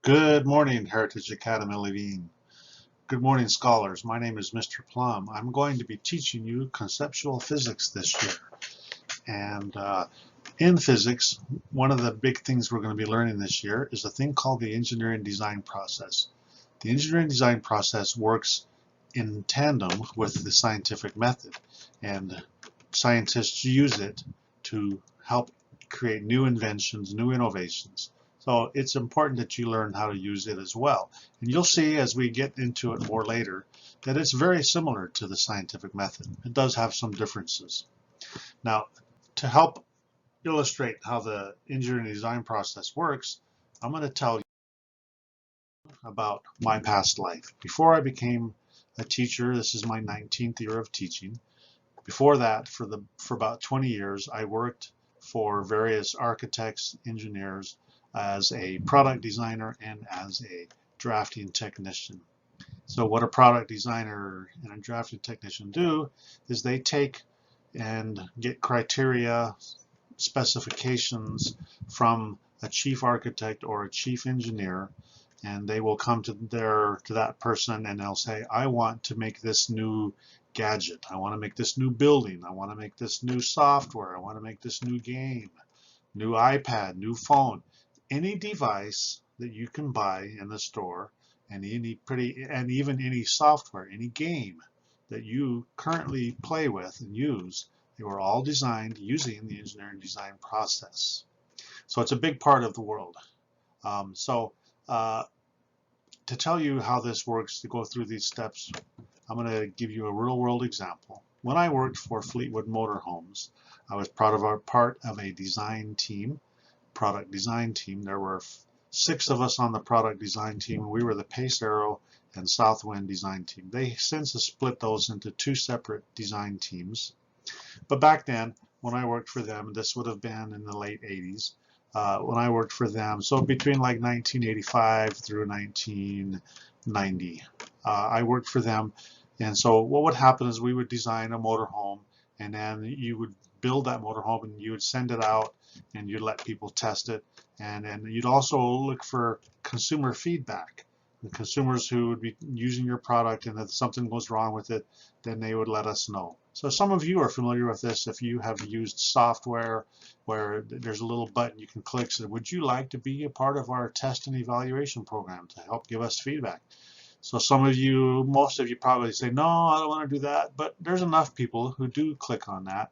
Good morning, Heritage Academy Levine. Good morning, scholars. My name is Mr. Plum. I'm going to be teaching you conceptual physics this year. And in physics, one of the big things we're going to be learning this year is a thing called the engineering design process. The engineering design process works in tandem with the scientific method, and scientists use it to help create new inventions, new innovations. So it's important that you learn how to use it as well. And you'll see as we get into it more later that it's very similar to the scientific method. It does have some differences. Now, to help illustrate how the engineering design process works, I'm going to tell you about my past life. Before I became a teacher, this is my 19th year of teaching. Before that, for about 20 years, I worked for various architects, engineers, as a product designer and as a drafting technician. So what a product designer and a drafting technician do is they take and get criteria, specifications from a chief architect or a chief engineer, and they will come to that person and they'll say, I want to make this new gadget, I want to make this new building, I want to make this new software, I want to make this new game, new iPad, new phone, any device that you can buy in the store, and even any software, any game that you currently play with and use. They were all designed using the engineering design process. So it's a big part of the world. Uh, to tell you how this works, to go through these steps, I'm going to give you a real world example. When I worked for Fleetwood Motorhomes, I was part of a design team, product design team. There were 6 of us on the product design team. We were the Pace Aero and Southwind design team. They since have split those into 2 separate design teams. But back then, when I worked for them, this would have been in the late 80s, when I worked for them, so between like 1985 through 1990, I worked for them. And so what would happen is we would design a motorhome, and then you would build that motorhome and you would send it out and you'd let people test it. And then you'd also look for consumer feedback. The consumers who would be using your product, and if something goes wrong with it, then they would let us know. So some of you are familiar with this if you have used software where there's a little button you can click, so would you like to be a part of our test and evaluation program to help give us feedback? So some of you, most of you probably say, no, I don't want to do that, but there's enough people who do click on that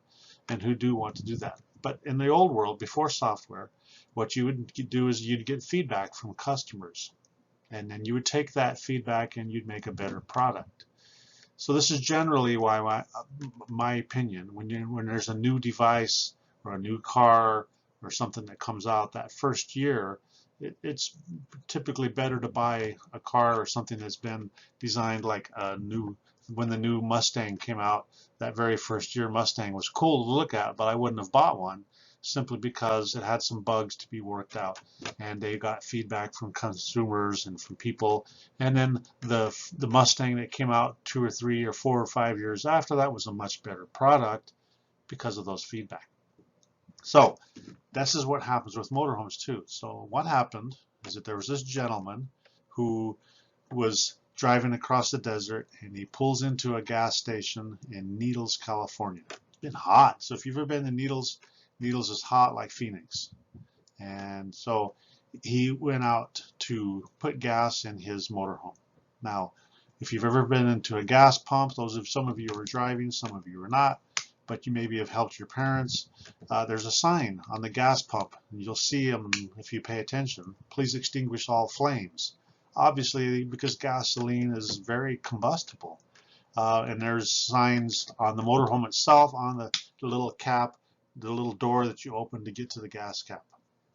and who do want to do that. But in the old world, before software, what you would do is you'd get feedback from customers, and then you would take that feedback and you'd make a better product. So this is generally why my opinion, when there's a new device or a new car or something that comes out that first year, it's typically better to buy a car or something that's been designed like when the new Mustang came out, that very first year Mustang was cool to look at, but I wouldn't have bought one simply because it had some bugs to be worked out, and they got feedback from consumers and from people. And then the Mustang that came out 2 or 3 or 4 or 5 years after that was a much better product because of those feedback. So this is what happens with motorhomes too. So what happened is that there was this gentleman who was driving across the desert, and he pulls into a gas station in Needles, California. It's been hot. So if you've ever been to Needles, Needles is hot like Phoenix. And so he went out to put gas in his motorhome. Now, if you've ever been into a gas pump, some of you are driving, some of you are not, but you maybe have helped your parents. There's a sign on the gas pump, and you'll see them if you pay attention. Please extinguish all flames. Obviously, because gasoline is very combustible. And there's signs on the motorhome itself, on the little cap, the little door that you open to get to the gas cap.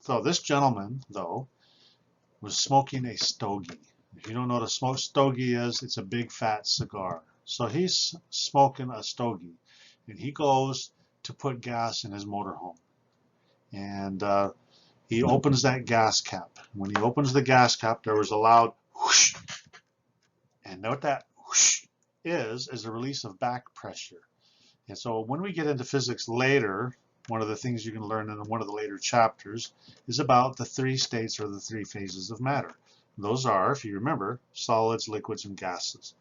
So this gentleman, though, was smoking a stogie. If you don't know what a stogie is, it's a big fat cigar. So he's smoking a stogie, and he goes to put gas in his motorhome. And he opens that gas cap. When he opens the gas cap, there was a loud whoosh. And what that whoosh is a release of back pressure. And so when we get into physics later, one of the things you can learn in one of the later chapters is about the 3 states or the 3 phases of matter. Those are, if you remember, solids, liquids, and gases.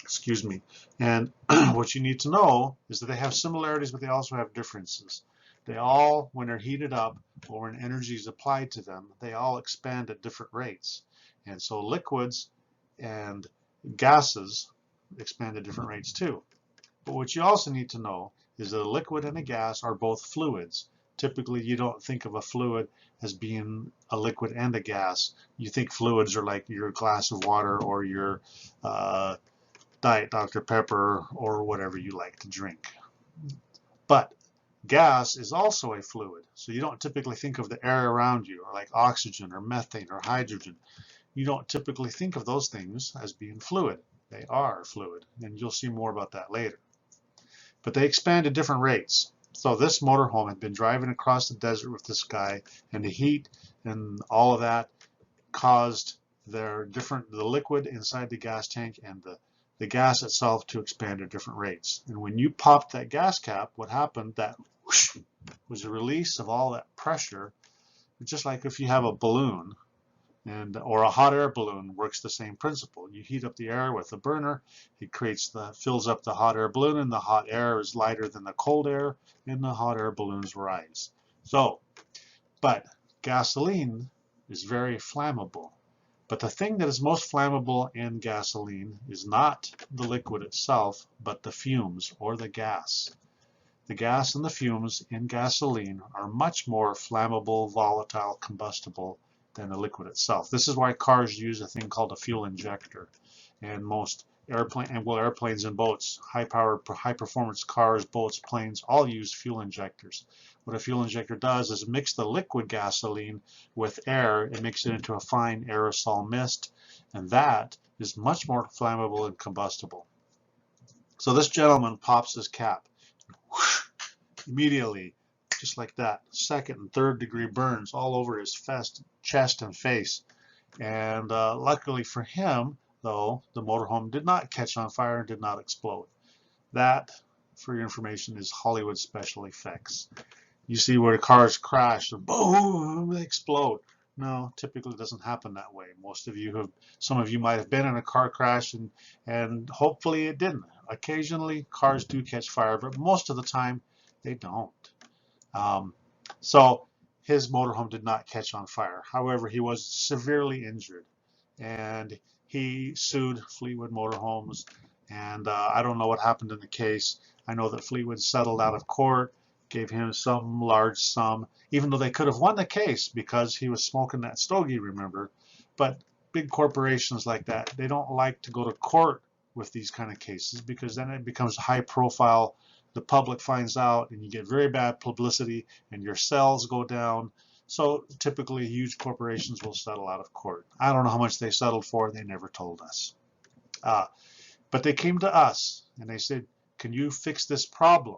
Excuse me. And what you need to know is that they have similarities, but they also have differences. They all, when they're heated up or when energy is applied to them, they all expand at different rates. And so liquids and gases expand at different rates too. But what you also need to know is that a liquid and a gas are both fluids. Typically, you don't think of a fluid as being a liquid and a gas. You think fluids are like your glass of water or your Diet Dr. Pepper or whatever you like to drink. But gas is also a fluid, so you don't typically think of the air around you, or like oxygen or methane or hydrogen. You don't typically think of those things as being fluid. They are fluid, and you'll see more about that later. But they expand at different rates. So this motorhome had been driving across the desert with this guy, and the heat and all of that caused the liquid inside the gas tank and the gas itself to expand at different rates. And when you popped that gas cap, what happened, that whoosh, was a release of all that pressure. Just like if you have a balloon, or a hot air balloon, works the same principle. You heat up the air with a burner, it fills up the hot air balloon, and the hot air is lighter than the cold air, and the hot air balloons rise. So, but gasoline is very flammable. But the thing that is most flammable in gasoline is not the liquid itself, but the fumes or the gas. The gas and the fumes in gasoline are much more flammable, volatile, combustible than the liquid itself. This is why cars use a thing called a fuel injector. And most airplanes and boats, high-powered, high-performance cars, boats, planes, all use fuel injectors. What a fuel injector does is mix the liquid gasoline with air and mix it into a fine aerosol mist, and that is much more flammable and combustible. So this gentleman pops his cap. Whoosh, immediately, just like that, second and third degree burns all over his chest and face. And luckily for him, though, the motorhome did not catch on fire and did not explode. That, for your information, is Hollywood special effects. You see where the cars crash and boom, they explode. No, typically it doesn't happen that way. Some of you might have been in a car crash and hopefully it didn't. Occasionally cars do catch fire, but most of the time they don't. So his motorhome did not catch on fire. However, he was severely injured, and he sued Fleetwood Motorhomes, and I don't know what happened in the case. I know that Fleetwood settled out of court, gave him some large sum, even though they could have won the case because he was smoking that stogie, remember. But big corporations like that, they don't like to go to court with these kind of cases because then it becomes high profile. The public finds out and you get very bad publicity and your sales go down. So typically huge corporations will settle out of court. I don't know how much they settled for. They never told us. But they came to us and they said, can you fix this problem?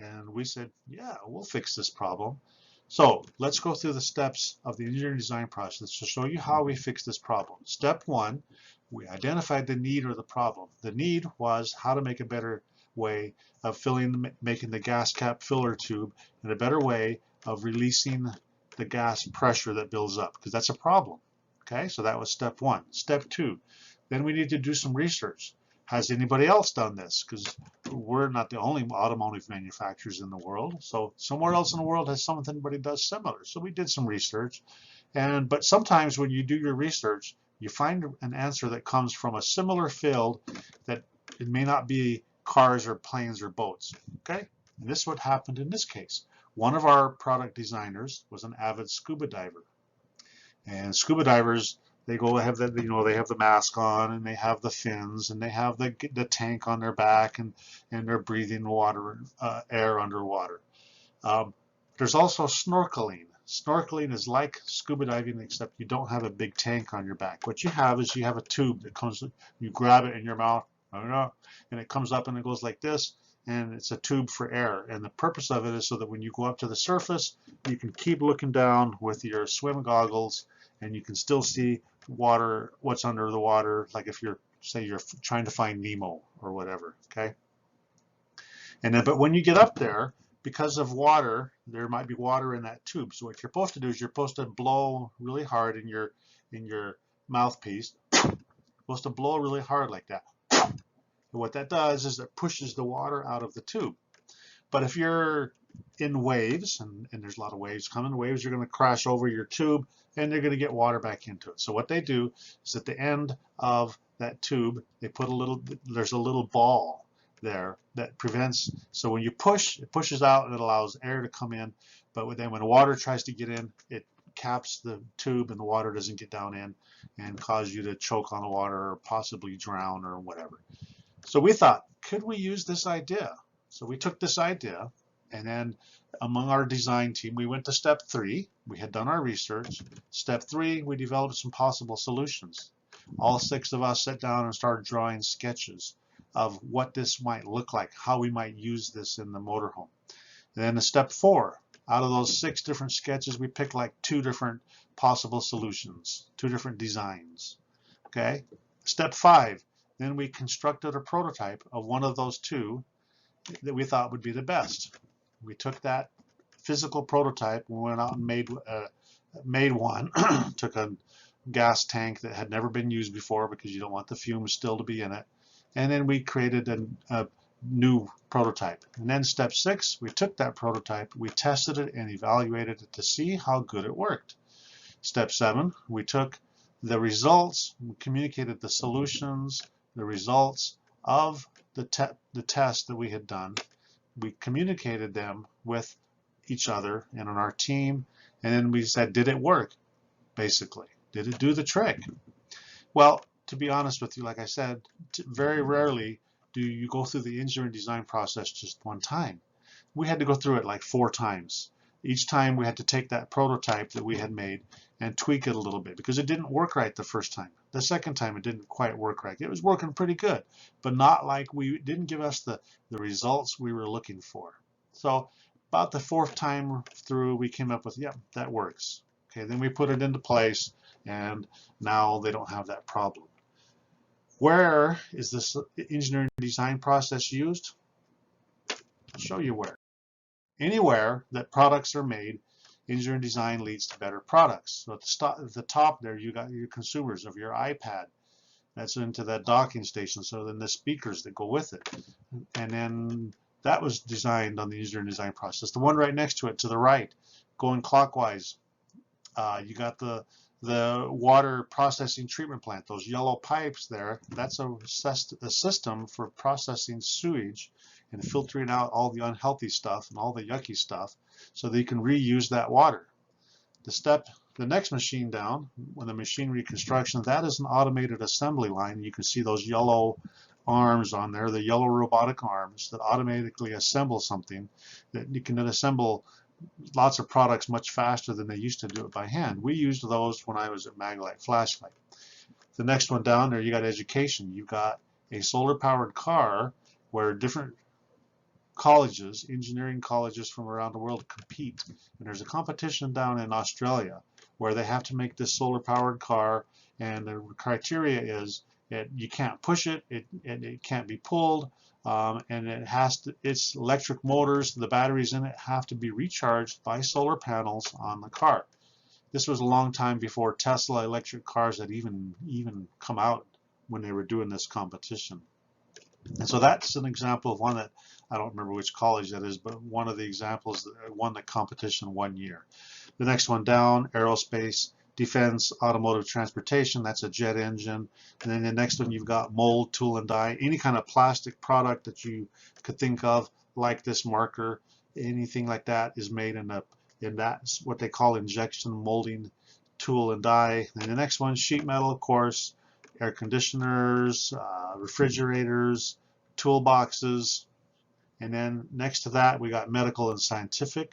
And we said, yeah, we'll fix this problem. So let's go through the steps of the engineering design process to show you how we fix this problem. Step one, we identified the need or the problem. The need was how to make a better way of making the gas cap filler tube and a better way of releasing the gas pressure that builds up, because that's a problem. Okay, so that was step one. Step two, then we need to do some research. Has anybody else done this? Because we're not the only automotive manufacturers in the world. So somewhere else in the world has somebody does similar. So we did some research. But sometimes when you do your research, you find an answer that comes from a similar field that it may not be cars or planes or boats. Okay? And this is what happened in this case. One of our product designers was an avid scuba diver. And scuba divers, they have the mask on and they have the fins and they have the tank on their back and they're breathing air underwater. There's also snorkeling. Snorkeling is like scuba diving, except you don't have a big tank on your back. What you have is you have a tube that comes, you grab it in your mouth, and it comes up and it goes like this, and it's a tube for air. And the purpose of it is so that when you go up to the surface, you can keep looking down with your swim goggles and you can still see water, what's under the water, like if you're trying to find Nemo or whatever, okay? But when you get up there, because of water, there might be water in that tube. So what you're supposed to do is you're supposed to blow really hard in your mouthpiece, supposed to blow really hard like that. And what that does is it pushes the water out of the tube. But if you're in waves, and there's a lot of waves coming, waves are going to crash over your tube and they're going to get water back into it. So what they do is at the end of that tube, they put there's a little ball there that prevents, so when you push, it pushes out and it allows air to come in, but then when water tries to get in, it caps the tube and the water doesn't get down in and cause you to choke on the water or possibly drown or whatever. So we thought, could we use this idea? So we took this idea, and then among our design team, we went to step 3. We had done our research. Step 3, we developed some possible solutions. All 6 of us sat down and started drawing sketches of what this might look like, how we might use this in the motorhome. And then in step 4, out of those 6 different sketches, we picked like 2 different possible solutions, 2 different designs. Okay. Step 5, then we constructed a prototype of one of those 2 that we thought would be the best. We took that physical prototype and went out and made one. Took a gas tank that had never been used before because you don't want the fumes still to be in it. And then we created a new prototype. And then step 6, we took that prototype, we tested it and evaluated it to see how good it worked. Step 7, we took the results, we communicated the solutions, the results of the test that we had done. We communicated them with each other and on our team, and then we said, did it work? Basically, did it do the trick? Well, to be honest with you, like I said, very rarely do you go through the engineering design process just one time. We had to go through it like 4 times. Each time we had to take that prototype that we had made and tweak it a little bit because it didn't work right the first time. The second time it didn't quite work right. It was working pretty good, but not like didn't give us the results we were looking for. So about the 4th time through, we came up with, yeah, that works. Okay, then we put it into place and now they don't have that problem. Where is this engineering design process used? I'll show you where. Anywhere that products are made, engineering design leads to better products. So at the top there, you got your consumers of your iPad. That's into that docking station. So then the speakers that go with it. And then that was designed on the engineering design process. The one right next to it, to the right, going clockwise, you got the water processing treatment plant. Those yellow pipes there, that's a system for processing sewage and filtering out all the unhealthy stuff and all the yucky stuff so that you can reuse that water. The next machine down, when the machinery construction, that is an automated assembly line. You can see those yellow arms on there, the yellow robotic arms that automatically assemble something that you can then assemble lots of products much faster than they used to do it by hand. We used those when I was at Maglite Flashlight. The next one down there, you got education. You've got a solar powered car where different colleges, engineering colleges from around the world compete. And there's a competition down in Australia where they have to make this solar powered car, and the criteria is you can't push it, it can't be pulled, and its electric motors, the batteries in it have to be recharged by solar panels on the car. This was a long time before Tesla electric cars had even come out when they were doing this competition. And so that's an example of one that, I don't remember which college that is, but one of the examples that won the competition one year. The next one down, aerospace, defense, automotive, transportation, that's a jet engine. And then the next one, you've got mold, tool and die, any kind of plastic product that you could think of, like this marker, anything like that is made in that, what they call injection molding tool and die. And the next one, sheet metal, of course, air conditioners, refrigerators, toolboxes. And then next to that, we got medical and scientific.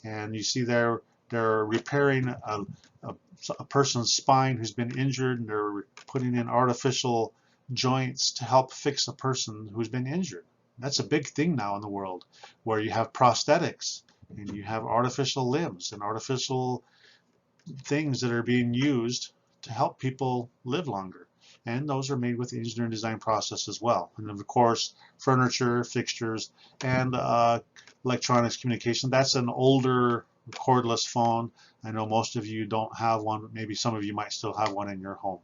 And you see there, they're repairing a person's spine who's been injured, and they're putting in artificial joints to help fix a person who's been injured. That's a big thing now in the world, where you have prosthetics and you have artificial limbs and artificial things that are being used to help people live longer. And those are made with the engineering design process as well. And of course, furniture, fixtures, and electronics communication. That's an older cordless phone. I know most of you don't have one, but maybe some of you might still have one in your home.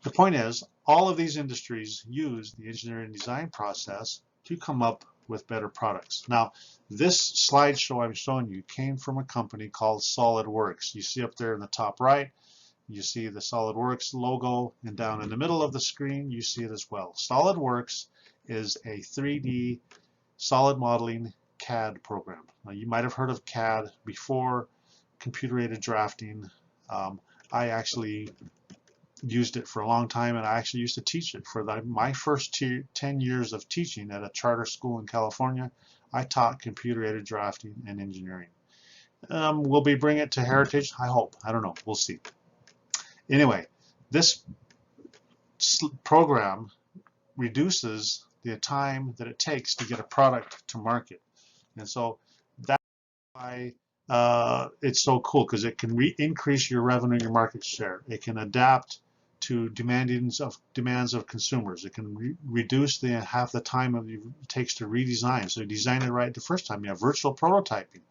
The point is, all of these industries use the engineering design process to come up with better products. Now, this slideshow I'm showing you came from a company called SolidWorks. You see up there in the top right, you see the SolidWorks logo, and down in the middle of the screen, you see it as well. SolidWorks is a 3D solid modeling CAD program. Now, you might have heard of CAD before, computer-aided drafting. I actually used it for a long time, and I actually used to teach it. For my first 10 years of teaching at a charter school in California, I taught computer-aided drafting and engineering. Will we bring it to Heritage? I hope. I don't know. We'll see. Anyway, this program reduces the time that it takes to get a product to market. And so that's why it's so cool, because it can increase your revenue, your market share. It can adapt to demands of consumers. It can reduce half the time it takes to redesign. So you design it right the first time. You have virtual prototyping.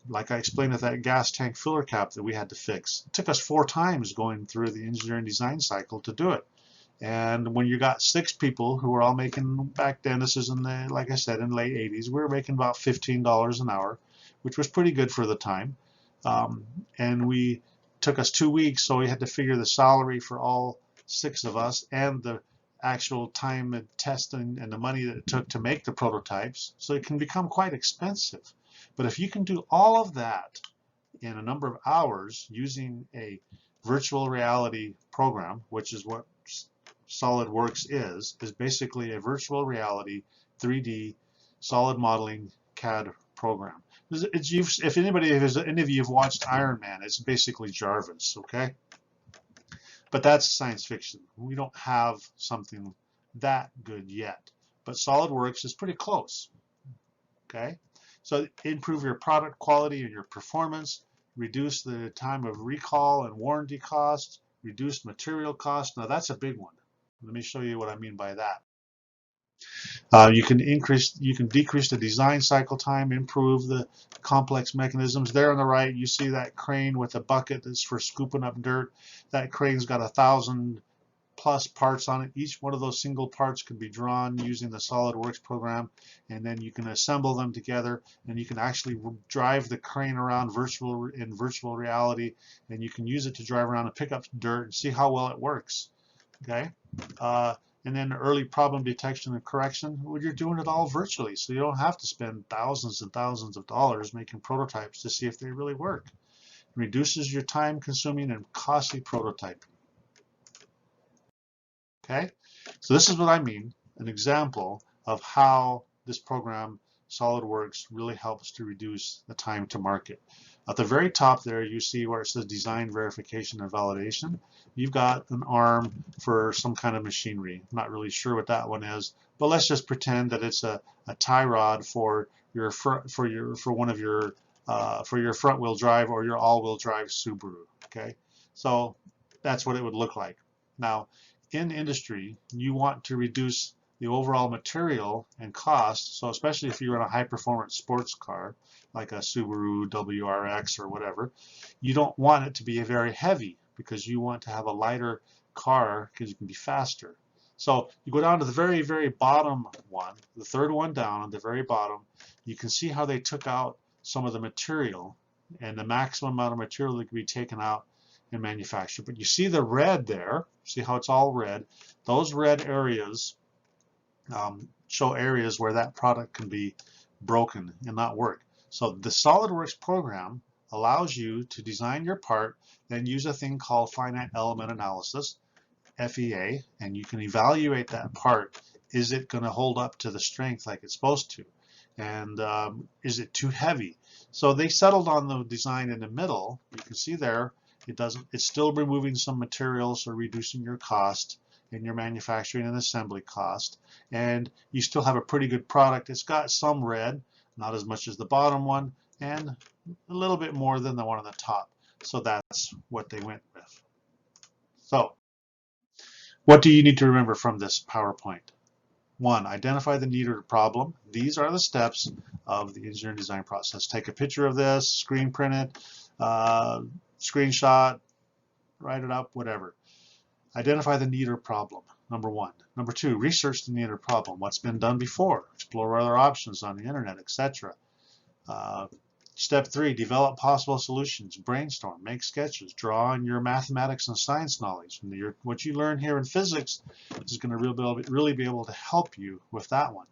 Like I explained with that gas tank filler cap that we had to fix. It took us 4 times going through the engineering design cycle to do it. And when you got 6 people who were all making, back then, this is in the, like I said, in the late 80s, we were making about $15 an hour, which was pretty good for the time. And we took us 2 weeks, so we had to figure the salary for all 6 of us and the actual time and testing and the money that it took to make the prototypes. So it can become quite expensive. But if you can do all of that in a number of hours using a virtual reality program, which is what SolidWorks is basically a virtual reality 3D solid modeling CAD program. If any of you have watched Iron Man, it's basically Jarvis, okay? But that's science fiction. We don't have something that good yet. But SolidWorks is pretty close, okay? So improve your product quality and your performance, reduce the time of recall and warranty costs, reduce material costs. Now that's a big one. Let me show you what I mean by that. You can decrease the design cycle time, improve the complex mechanisms. There on the right, you see that crane with a bucket that's for scooping up dirt. That crane's got 1,000+ parts on it. Each one of those single parts can be drawn using the SolidWorks program, and then you can assemble them together, and you can actually drive the crane around in virtual reality, and you can use it to drive around and pick up dirt and see how well it works. Okay. And then early problem detection and correction, well, you're doing it all virtually, so you don't have to spend thousands and thousands of dollars making prototypes to see if they really work. It reduces your time consuming and costly prototyping. Okay, so this is what I mean, an example of how this program, SolidWorks, really helps to reduce the time to market. At the very top there, you see where it says design, verification, and validation. You've got an arm for some kind of machinery. I'm not really sure what that one is, but let's just pretend that it's a tie rod for your front wheel drive or your all-wheel drive Subaru. Okay, so that's what it would look like. Now, in industry, you want to reduce the overall material and cost, so especially if you're in a high-performance sports car, like a Subaru WRX or whatever, you don't want it to be very heavy because you want to have a lighter car because you can be faster. So you go down to the very, very bottom one, the third one down at the very bottom, you can see how they took out some of the material and the maximum amount of material that can be taken out and manufactured. But you see the red there, see how it's all red? Those red areas show areas where that product can be broken and not work. So the SolidWorks program allows you to design your part, then use a thing called finite element analysis, FEA, and you can evaluate that part. Is it going to hold up to the strength like it's supposed to? And is it too heavy? So they settled on the design in the middle. You can see there, it's still removing some materials or reducing your cost in your manufacturing and assembly cost, and you still have a pretty good product. It's got some red, not as much as the bottom one, and a little bit more than the one on the top. So that's what they went with. So what do you need to remember from this PowerPoint? 1. Identify the need or problem. These are the steps of the engineering design process. Take a picture of this, screen print it, screenshot, write it up, whatever. Identify the need or problem, number 1. Number 2, research the need or problem. What's been done before? Explore other options on the internet, etc. Step 3, develop possible solutions. Brainstorm, make sketches, draw on your mathematics and science knowledge. And what you learn here in physics is going to really be able to help you with that one.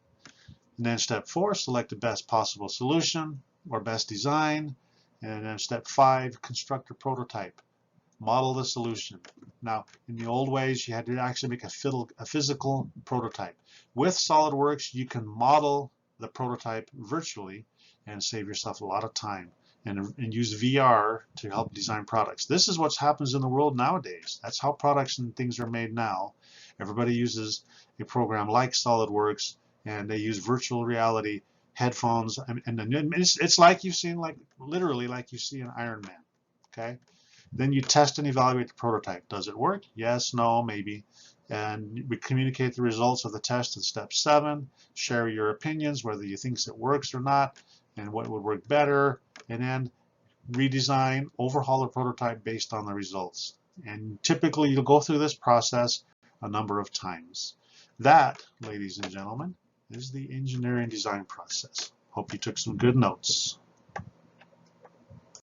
And then step 4, select the best possible solution or best design. And then step 5, construct a prototype. Model the solution. Now, in the old ways, you had to actually make a physical prototype. With SolidWorks, you can model the prototype virtually and save yourself a lot of time and use VR to help design products. This is what happens in the world nowadays. That's how products and things are made now. Everybody uses a program like SolidWorks, and they use virtual reality headphones, and it's like you've seen, literally like you see in Iron Man. Okay. Then you test and evaluate the prototype. Does it work? Yes, no, maybe. And we communicate the results of the test in step 7. Share your opinions, whether you think it works or not, and what would work better. And then redesign, overhaul the prototype based on the results. And typically you'll go through this process a number of times. That, ladies and gentlemen, is the engineering design process. Hope you took some good notes.